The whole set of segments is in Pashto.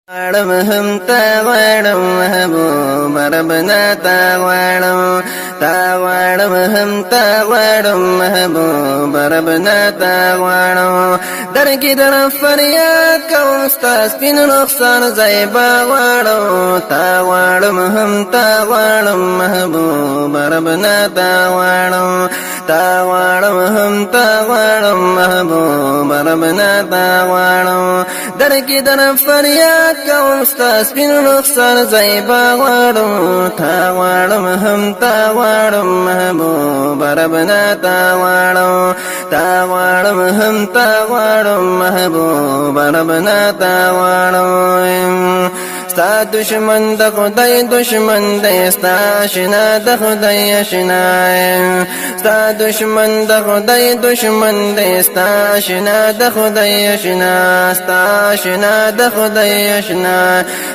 غواړم هم تا غواړم محبوب ربنا تا غواړم هم تا غواړم محبوب ربنا تا غواړم درګي در فریاد کوم ستا سپین رخسار زیبا غواړم تا غواړم هم تا غواړم محبوب ربنا تا غواړم هم تا غواړم محبوب ربنا تا غواړم درګي در فریاد کوم ستا سپین رخسار زیبا غواړم تا غواړم هم تا غواړم محبوب ربنا تا غواړم هم تا غواړم محبوب ربنا تا غواړم ستا دشمن د خدای دشمن دی ستا آشنا د خدای آشنا ستا دشمن د خدای دشمن دی ستا آشنا د خدای آشنا ستا آشنا د خدای آشنا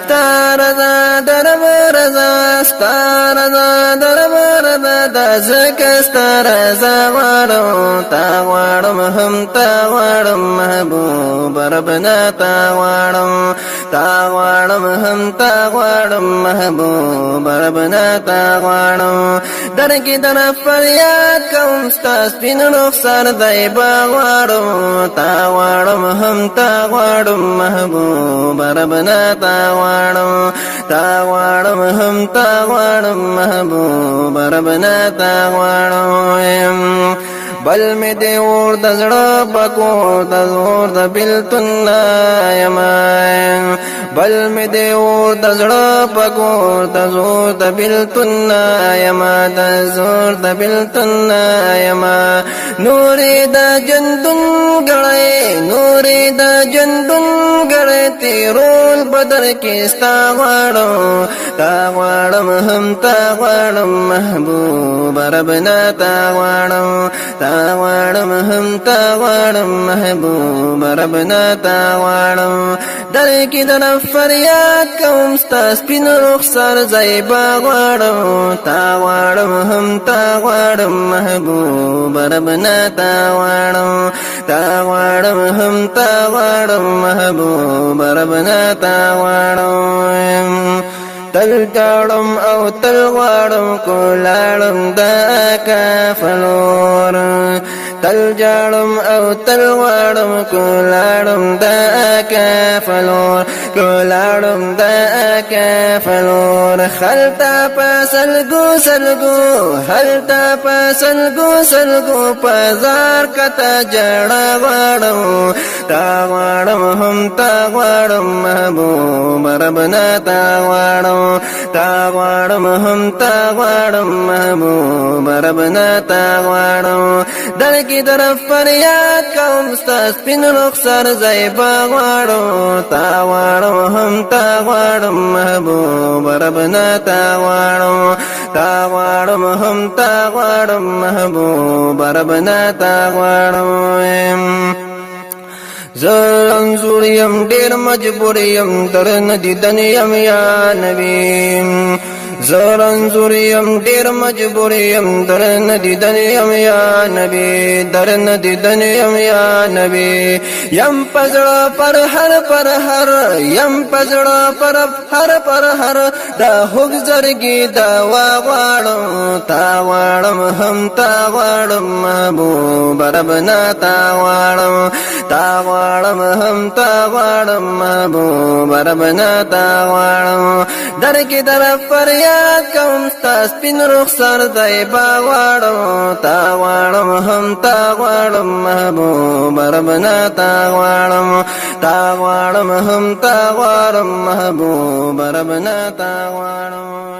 ستا رضا درم رضا ستا رضا درم رضا دا زکه ستا رضا غواړم تا غواړم هم تا غواړم محبوب ربنا تا غواړم هم تا غواړم محبوب ربنا تا غواړم درګي در فریاد کوم ستا سپین رخسار زیبا غواړم تا غواړم هم تا غواړم محبوب ربنا تا غواړم هم تا غواړم محبوب ربنا تا غواړم بل می دی اور د زړه پکور د زور د بلتون یما بل می دی اور د زړه پکور د زور د بلتون یما د زور د بلتون یما نورې د جندون غړې نورې د جندون غړې تیرول بدر کې ستا غواړم هم تا غواړم محبوب ربنا تا غواړم هم تا غواړم محبوب ربنا تا غواړم درګي در فریاد کوم ستا سپین رخسار زیبا غواړم تا غواړم هم تا غواړم محبوب ربنا تا غواړم هم تا غواړم محبوب ربنا تا غواړم تل جاړم او تل غواړم کولاړم دا کافلور تل جاړم او تل غواړم کولاړم دا کافلور کولاړم دا کافلور خلتا پسلګو سلګو خلتا پسلګو سلګو پزار کته جړا غواړم تا غواړم هم تا غواړم محبوب ربنا تا غواړم هم تا غواړم محبوب ربنا تا غواړم درګي در فریاد کوم ستا سپین رخسار زیبا غواړم تا غواړم هم تا غواړم محبوب ربنا تا غواړم هم تا غواړم محبوب ربنا تا غواړم زه انزور یم ډیر مجبور یم در ندیدن یم یا نبی زه انزور یم ډیر مجبور یم در ندیدن یم یا نبی در ندیدن یم یا نبی یم پزړه پر هر یم پزړه پر هر دا هوګ زرګي دا غواړم تا غواړم هم تا غواړم محبوب ربنا تا غواړم هم تا غواړم محبوب ربنا تا غواړم درګي در فریاد کوم ستا سپین رخسار زیبا غواړم تا غواړم هم تا غواړم محبوب ربنا تا غواړم هم تا غواړم محبوب ربنا تا غواړم